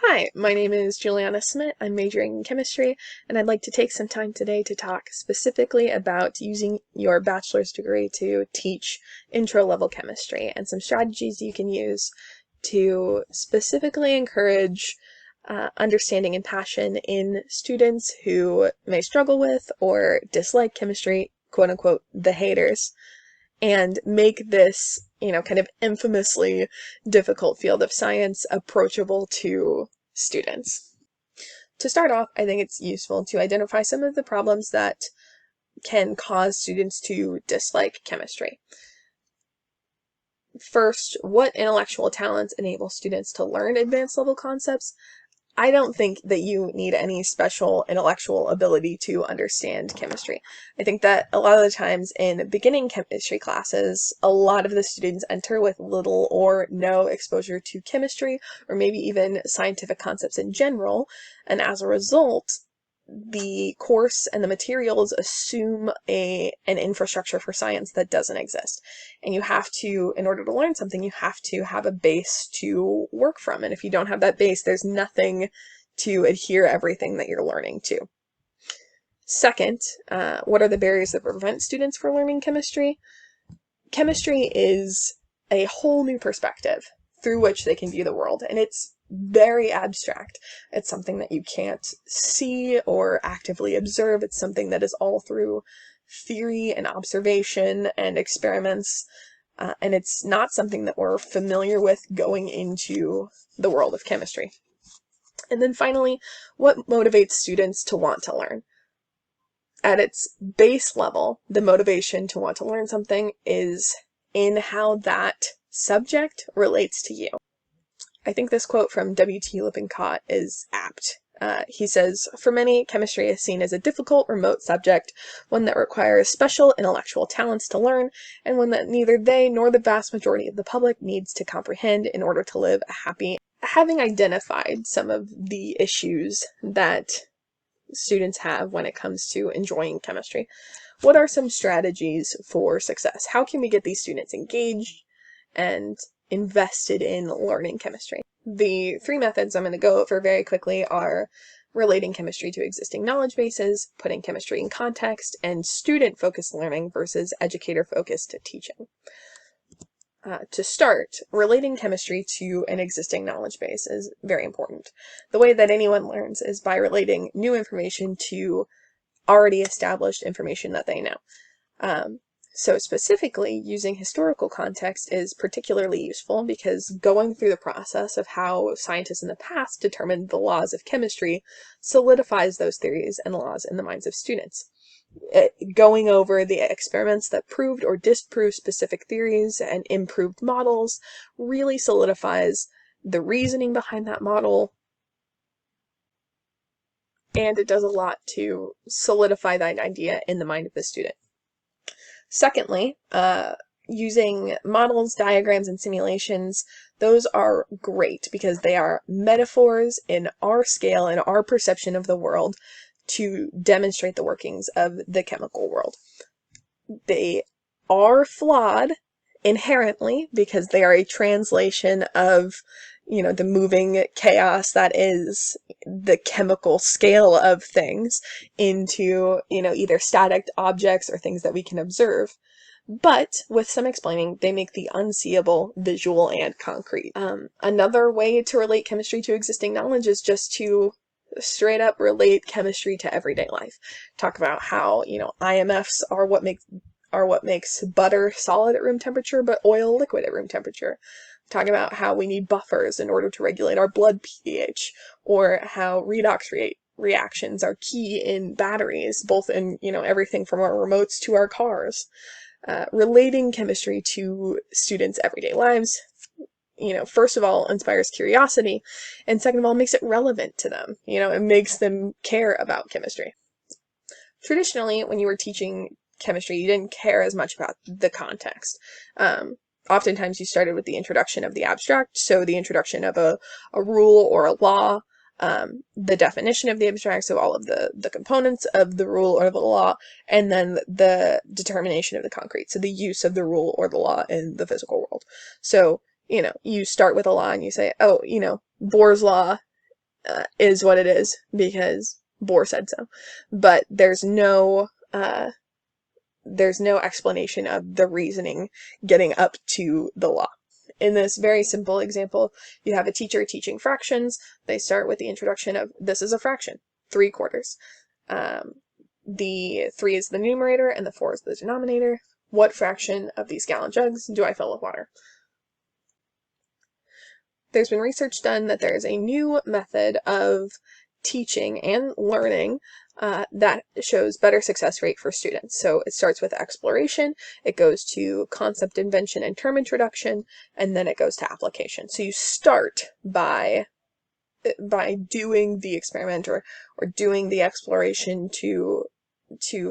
Hi, my name is Juliana Smith. I'm majoring in chemistry, and I'd like to take some time today to talk specifically about using your bachelor's degree to teach intro-level chemistry and some strategies you can use to specifically encourage understanding and passion in students who may struggle with or dislike chemistry, quote unquote, the haters, and make this, kind of infamously difficult field of science approachable to students. To start off, I think it's useful to identify some of the problems that can cause students to dislike chemistry. First, what intellectual talents enable students to learn advanced level concepts? I don't think that you need any special intellectual ability to understand chemistry. I think that a lot of the times in beginning chemistry classes, a lot of the students enter with little or no exposure to chemistry, or maybe even scientific concepts in general, and as a result, the course and the materials assume an infrastructure for science that doesn't exist. And you have to, in order to learn something, you have to have a base to work from. And if you don't have that base, there's nothing to adhere everything that you're learning to. Second, what are the barriers that prevent students from learning chemistry? Chemistry is a whole new perspective through which they can view the world, and it's very abstract. It's something that you can't see or actively observe. It's something that is all through theory and observation and experiments, and it's not something that we're familiar with going into the world of chemistry. And then finally, what motivates students to want to learn? At its base level, the motivation to want to learn something is in how that subject relates to you. I think this quote from W.T. Lippincott is apt. He says, "For many, chemistry is seen as a difficult, remote subject, one that requires special intellectual talents to learn, and one that neither they nor the vast majority of the public needs to comprehend in order to live a happy." Having identified some of the issues that students have when it comes to enjoying chemistry, what are some strategies for success? How can we get these students engaged and invested in learning chemistry? The three methods I'm going to go over very quickly are relating chemistry to existing knowledge bases, putting chemistry in context, and student-focused learning versus educator-focused teaching. To start, relating chemistry to an existing knowledge base is very important. The way that anyone learns is by relating new information to already established information that they know. So specifically, using historical context is particularly useful because going through the process of how scientists in the past determined the laws of chemistry solidifies those theories and laws in the minds of students. Going over the experiments that proved or disproved specific theories and improved models really solidifies the reasoning behind that model, and it does a lot to solidify that idea in the mind of the student. Secondly, using models, diagrams, and simulations, those are great because they are metaphors in our scale and our perception of the world to demonstrate the workings of the chemical world. They are flawed inherently because they are a translation of, the moving chaos that is the chemical scale of things into, either static objects or things that we can observe. But with some explaining, they make the unseeable visual and concrete. Another way to relate chemistry to existing knowledge is just to straight up relate chemistry to everyday life. Talk about how, IMFs are what makes butter solid at room temperature, but oil liquid at room temperature. Talk about how we need buffers in order to regulate our blood pH, or how redox reactions are key in batteries, both in, everything from our remotes to our cars. Relating chemistry to students' everyday lives, first of all, inspires curiosity, and second of all, makes it relevant to them. It makes them care about chemistry. Traditionally, when you were teaching chemistry, you didn't care as much about the context. Oftentimes, you started with the introduction of the abstract, so the introduction of a rule or a law, the definition of the abstract, so all of the components of the rule or the law, and then the determination of the concrete, so the use of the rule or the law in the physical world. So, you start with a law and you say, oh, Bohr's law is what it is because Bohr said so. But there's no explanation of the reasoning getting up to the law. In this very simple example, you have a teacher teaching fractions. They start with the introduction of, this is a fraction, 3/4. The 3 is the numerator and the 4 is the denominator. What fraction of these gallon jugs do I fill with water? There's been research done that there is a new method of teaching and learning that shows better success rate for students. So it starts with exploration, it goes to concept invention and term introduction, and then it goes to application. So you start by doing the experiment or doing the exploration to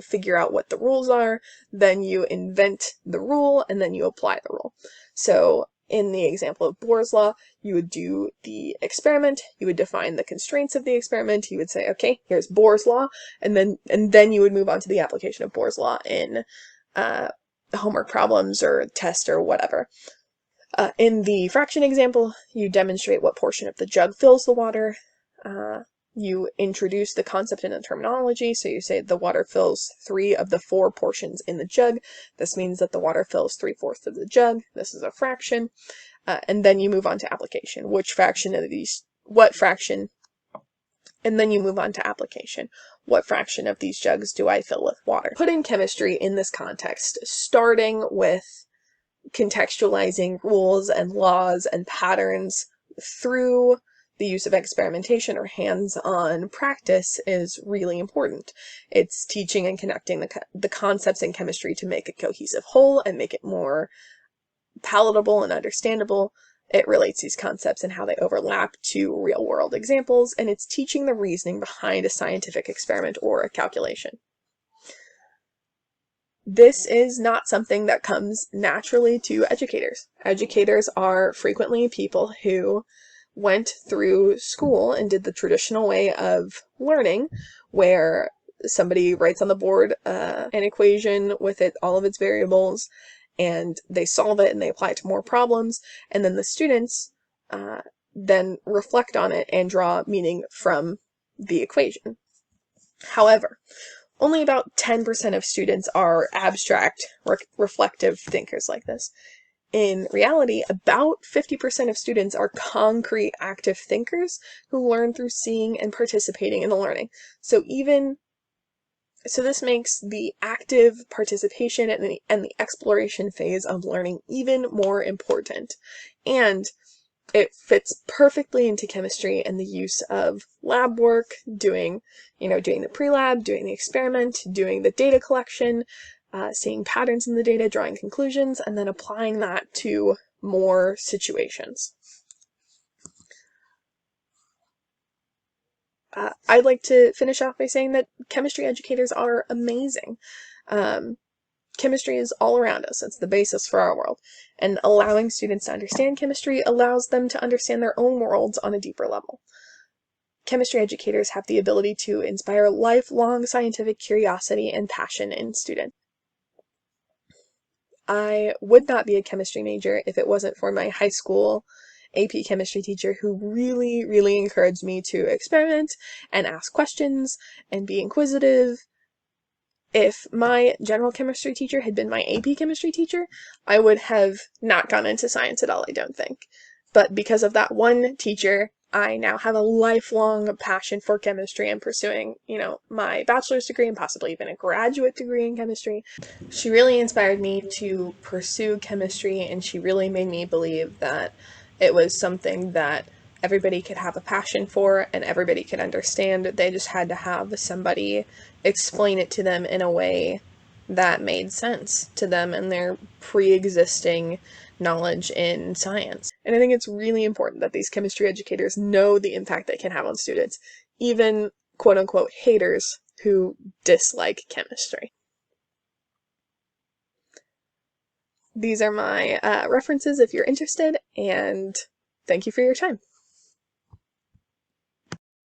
figure out what the rules are, then you invent the rule, and then you apply the rule. So in the example of Bohr's law, you would do the experiment, you would define the constraints of the experiment, you would say, okay, here's Bohr's law, and then you would move on to the application of Bohr's law in homework problems or test or whatever. In the fraction example, you demonstrate what portion of the jug fills the water. You introduce the concept and the terminology, so you say the water fills 3 of the 4 portions in the jug. This means that the water fills 3/4 of the jug. This is a fraction. And then you move on to application. What fraction? And then you move on to application. What fraction of these jugs do I fill with water? Putting chemistry in this context, starting with contextualizing rules and laws and patterns through the use of experimentation or hands-on practice is really important. It's teaching and connecting the concepts in chemistry to make a cohesive whole and make it more palatable and understandable. It relates these concepts and how they overlap to real-world examples, and it's teaching the reasoning behind a scientific experiment or a calculation. This is not something that comes naturally to educators. Educators are frequently people who went through school and did the traditional way of learning, where somebody writes on the board an equation with all of its variables, and they solve it and they apply it to more problems, and then the students then reflect on it and draw meaning from the equation. However, only about 10% of students are abstract, reflective thinkers like this. In reality, about 50% of students are concrete, active thinkers who learn through seeing and participating in the learning. So this makes the active participation and the exploration phase of learning even more important. And it fits perfectly into chemistry and the use of lab work, doing the pre-lab, doing the experiment, doing the data collection, seeing patterns in the data, drawing conclusions, and then applying that to more situations. I'd like to finish off by saying that chemistry educators are amazing. Chemistry is all around us. It's the basis for our world. And allowing students to understand chemistry allows them to understand their own worlds on a deeper level. Chemistry educators have the ability to inspire lifelong scientific curiosity and passion in students. I would not be a chemistry major if it wasn't for my high school AP chemistry teacher who really, really encouraged me to experiment and ask questions and be inquisitive. If my general chemistry teacher had been my AP chemistry teacher, I would have not gone into science at all, I don't think. But because of that one teacher, I now have a lifelong passion for chemistry and pursuing, my bachelor's degree and possibly even a graduate degree in chemistry. She really inspired me to pursue chemistry, and she really made me believe that it was something that everybody could have a passion for and everybody could understand. They just had to have somebody explain it to them in a way that made sense to them and their pre-existing knowledge in science. And I think it's really important that these chemistry educators know the impact they can have on students, even quote-unquote haters who dislike chemistry. These are my references if you're interested, and thank you for your time.